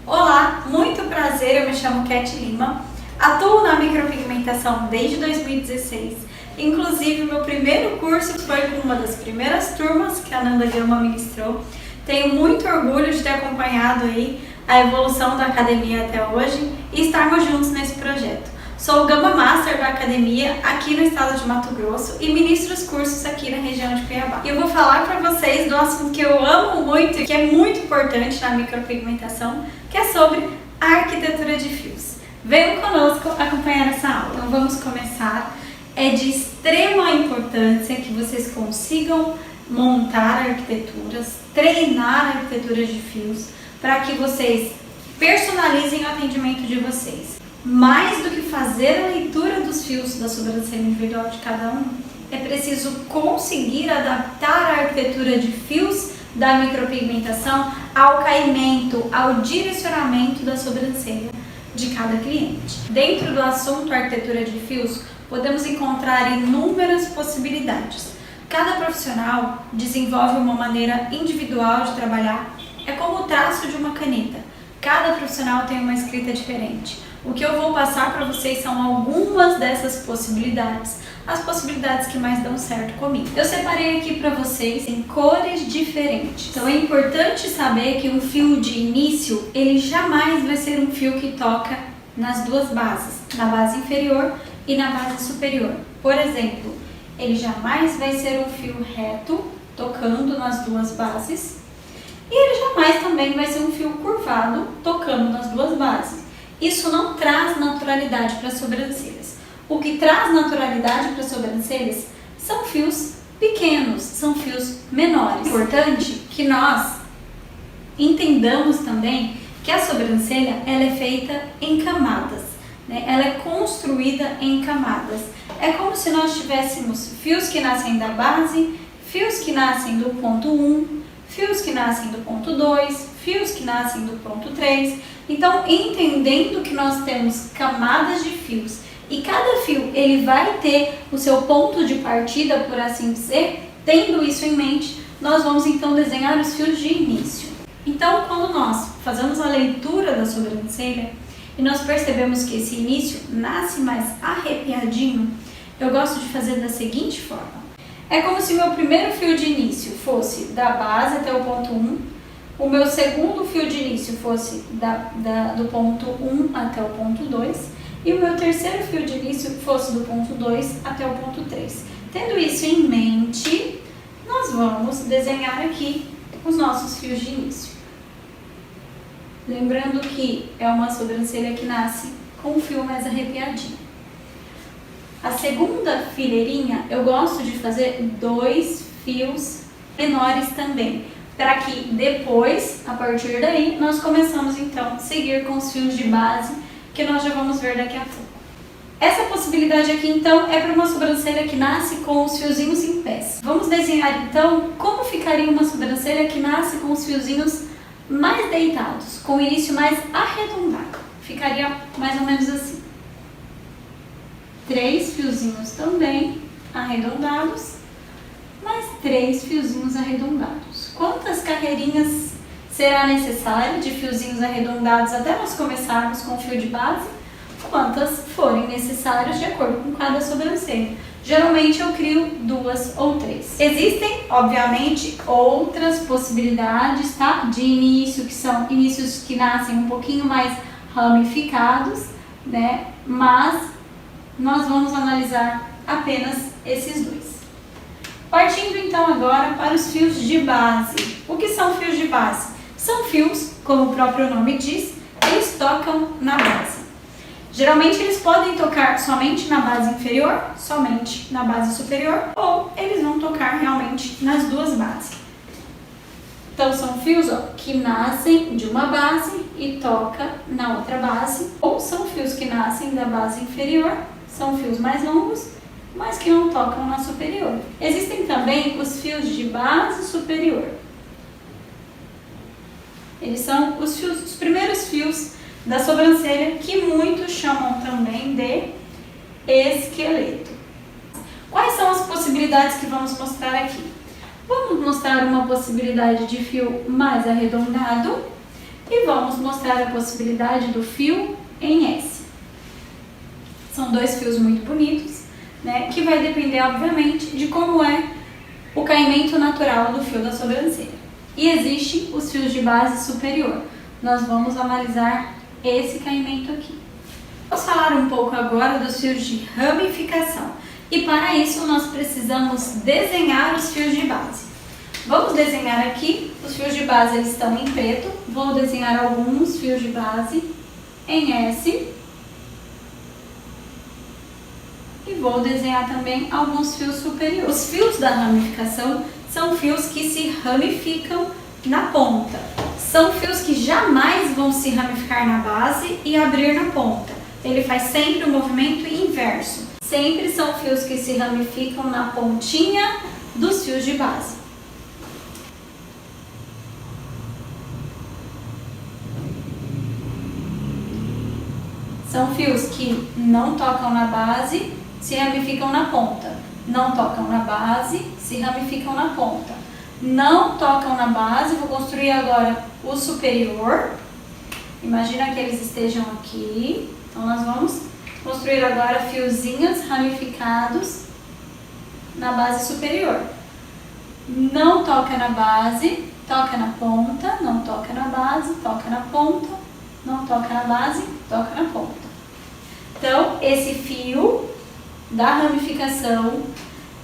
Olá, muito prazer, eu me chamo Cat Lima, atuo na micropigmentação desde 2016, inclusive meu primeiro curso foi com uma das primeiras turmas que a Nanda Gama ministrou. Tenho muito orgulho de ter acompanhado aí a evolução da academia até hoje e estarmos juntos nesse projeto. Sou o Gama Master da academia aqui no estado de Mato Grosso e ministro os cursos aqui na região de Cuiabá. E eu vou falar para vocês do assunto que eu amo muito e que é muito importante na micropigmentação, que é sobre a arquitetura de fios. Venham conosco acompanhar essa aula. Então vamos começar. É de extrema importância que vocês consigam montar arquiteturas, treinar a arquitetura de fios, para que vocês personalizem o atendimento de vocês. Mais do que fazer a leitura dos fios da sobrancelha individual de cada um, é preciso conseguir adaptar a arquitetura de fios da micropigmentação ao caimento, ao direcionamento da sobrancelha de cada cliente. Dentro do assunto arquitetura de fios, podemos encontrar inúmeras possibilidades. Cada profissional desenvolve uma maneira individual de trabalhar, é como o traço de uma caneta. Cada profissional tem uma escrita diferente. O que eu vou passar para vocês são algumas dessas possibilidades, as possibilidades que mais dão certo comigo. Eu separei aqui para vocês em cores diferentes. Então é importante saber que um fio de início, ele jamais vai ser um fio que toca nas duas bases, na base inferior e na base superior. Por exemplo, ele jamais vai ser um fio reto, tocando nas duas bases, e ele jamais também vai ser um fio curvado, tocando nas duas bases. Isso não traz naturalidade para as sobrancelhas. O que traz naturalidade para as sobrancelhas são fios pequenos, são fios menores. É importante que nós entendamos também que a sobrancelha ela é feita em camadas, né? Ela é construída em camadas. É como se nós tivéssemos fios que nascem da base, fios que nascem do ponto 1, fios que nascem do ponto 2, fios que nascem do ponto 3. Então, entendendo que nós temos camadas de fios e cada fio ele vai ter o seu ponto de partida, por assim dizer, tendo isso em mente, nós vamos então desenhar os fios de início. Então, quando nós fazemos a leitura da sobrancelha e nós percebemos que esse início nasce mais arrepiadinho, eu gosto de fazer da seguinte forma. É como se meu primeiro fio de início fosse da base até o ponto 1, o meu segundo fio de início fosse do ponto 1 até o ponto 2 e o meu terceiro fio de início fosse do ponto 2 até o ponto 3. Tendo isso em mente, nós vamos desenhar aqui os nossos fios de início. Lembrando que é uma sobrancelha que nasce com um fio mais arrepiadinho. A segunda fileirinha eu gosto de fazer 2 fios menores também, para que depois, a partir daí, nós começamos então a seguir com os fios de base, que nós já vamos ver daqui a pouco. Essa possibilidade aqui então é para uma sobrancelha que nasce com os fiozinhos em pés. Vamos desenhar então como ficaria uma sobrancelha que nasce com os fiozinhos mais deitados, com o início mais arredondado. Ficaria mais ou menos assim. 3 fiozinhos também arredondados, mais 3 fiozinhos arredondados. Quantas carreirinhas será necessário de fiozinhos arredondados até nós começarmos com o fio de base? Quantas forem necessárias de acordo com cada sobrancelha. Geralmente eu crio 2 ou 3. Existem, obviamente, outras possibilidades, tá? De início, que são inícios que nascem um pouquinho mais ramificados, né? Mas nós vamos analisar apenas esses 2. Partindo então agora para os fios de base. O que são fios de base? São fios, como o próprio nome diz, eles tocam na base. Geralmente eles podem tocar somente na base inferior, somente na base superior, ou eles vão tocar realmente nas duas bases. Então são fios que nascem de uma base e toca na outra base, ou são fios que nascem da base inferior, são fios mais longos, mas que não tocam na superior. Existem também os fios de base superior. Eles são os primeiros fios da sobrancelha, que muitos chamam também de esqueleto. Quais são as possibilidades que vamos mostrar aqui? Vamos mostrar uma possibilidade de fio mais arredondado E vamos mostrar a possibilidade do fio em S. São dois fios muito bonitos, né, que vai depender, obviamente, de como é o caimento natural do fio da sobrancelha. E existem os fios de base superior. Nós vamos analisar esse caimento aqui. Vamos falar um pouco agora dos fios de ramificação. E para isso nós precisamos desenhar os fios de base. Vamos desenhar aqui, os fios de base eles estão em preto. Vou desenhar alguns fios de base em S. E vou desenhar também alguns fios superiores. Os fios da ramificação são fios que se ramificam na ponta. São fios que jamais vão se ramificar na base e abrir na ponta. Ele faz sempre o movimento inverso. Sempre são fios que se ramificam na pontinha dos fios de base. São fios que não tocam na base, se ramificam na ponta. Não tocam na base, se ramificam na ponta. Não tocam na base, vou construir agora o superior. Imagina que eles estejam aqui. Então, nós vamos construir agora fiozinhos ramificados na base superior. Não toca na base, toca na ponta, não toca na base, toca na ponta, não toca na base, toca na ponta. Então, esse fio da ramificação,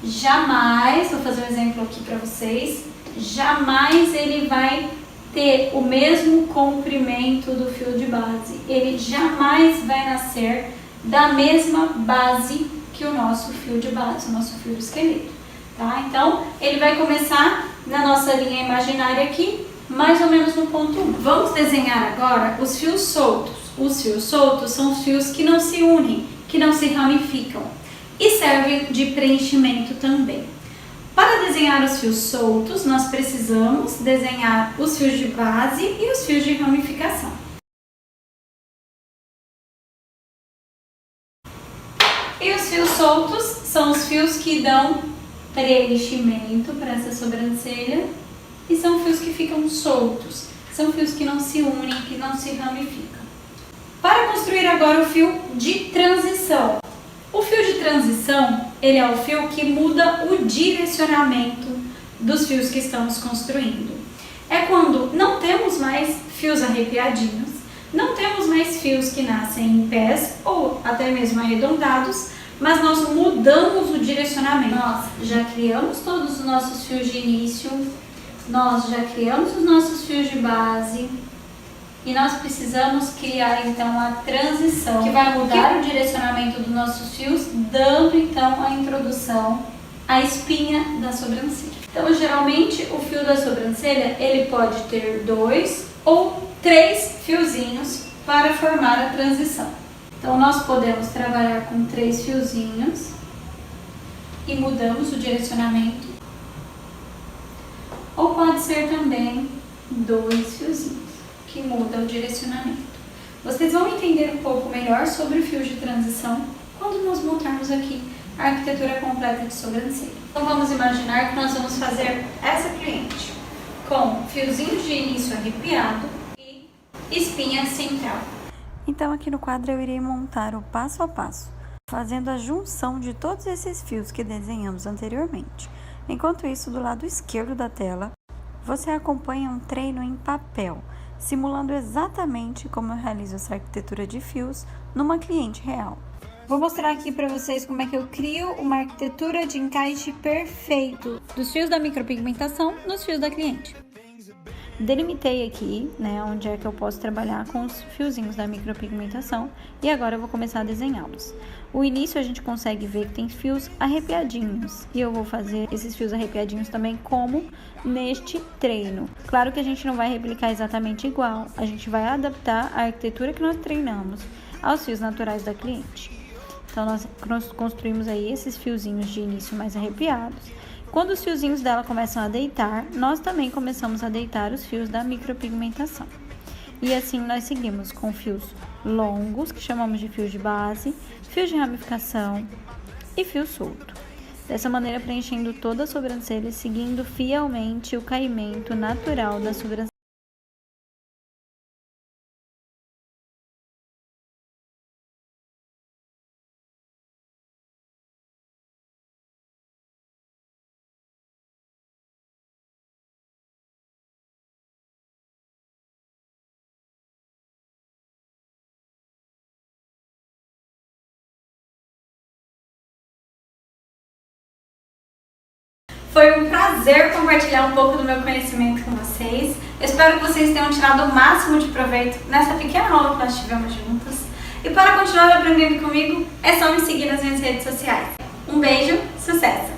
jamais, vou fazer um exemplo aqui para vocês, jamais ele vai ter o mesmo comprimento do fio de base. Ele jamais vai nascer da mesma base que o nosso fio de base, o nosso fio de esqueleto, tá? Então, ele vai começar na nossa linha imaginária aqui, mais ou menos no ponto 1. Vamos desenhar agora os fios soltos. Os fios soltos são os fios que não se unem, que não se ramificam e servem de preenchimento também. Para desenhar os fios soltos, nós precisamos desenhar os fios de base e os fios de ramificação. E os fios soltos são os fios que dão preenchimento para essa sobrancelha e são fios que ficam soltos, são fios que não se unem, que não se ramificam. Para construir agora o fio de transição. O fio de transição, ele é o fio que muda o direcionamento dos fios que estamos construindo. É quando não temos mais fios arrepiadinhos, não temos mais fios que nascem em pés ou até mesmo arredondados, mas nós mudamos o direcionamento. Nós já criamos todos os nossos fios de início, nós já criamos os nossos fios de base e nós precisamos criar então a transição que vai mudar o direcionamento dos nossos fios, dando então a introdução à espinha da sobrancelha. Então, geralmente o fio da sobrancelha ele pode ter 2 ou 3 fiozinhos para formar a transição. Então, nós podemos trabalhar com 3 fiozinhos e mudamos o direcionamento. Ou pode ser também 2 fiozinhos, que muda o direcionamento. Vocês vão entender um pouco melhor sobre o fio de transição quando nós montarmos aqui a arquitetura completa de sobrancelha. Então, vamos imaginar que nós vamos fazer essa cliente com fiozinhos de início arrepiado e espinha central. Então, aqui no quadro eu irei montar o passo a passo, fazendo a junção de todos esses fios que desenhamos anteriormente. Enquanto isso, do lado esquerdo da tela, você acompanha um treino em papel, simulando exatamente como eu realizo essa arquitetura de fios numa cliente real. Vou mostrar aqui para vocês como é que eu crio uma arquitetura de encaixe perfeito dos fios da micropigmentação nos fios da cliente. Delimitei aqui, né, onde é que eu posso trabalhar com os fiozinhos da micropigmentação e agora eu vou começar a desenhá-los. O início a gente consegue ver que tem fios arrepiadinhos e eu vou fazer esses fios arrepiadinhos também como neste treino. Claro que a gente não vai replicar exatamente igual, a gente vai adaptar a arquitetura que nós treinamos aos fios naturais da cliente. Então nós construímos aí esses fiozinhos de início mais arrepiados. Quando os fiozinhos dela começam a deitar, nós também começamos a deitar os fios da micropigmentação. E assim nós seguimos com fios longos, que chamamos de fios de base, fios de ramificação e fio solto. Dessa maneira preenchendo toda a sobrancelha e seguindo fielmente o caimento natural da sobrancelha. Foi um prazer compartilhar um pouco do meu conhecimento com vocês. Eu espero que vocês tenham tirado o máximo de proveito nessa pequena aula que nós tivemos juntos. E para continuar aprendendo comigo, é só me seguir nas minhas redes sociais. Um beijo, sucesso!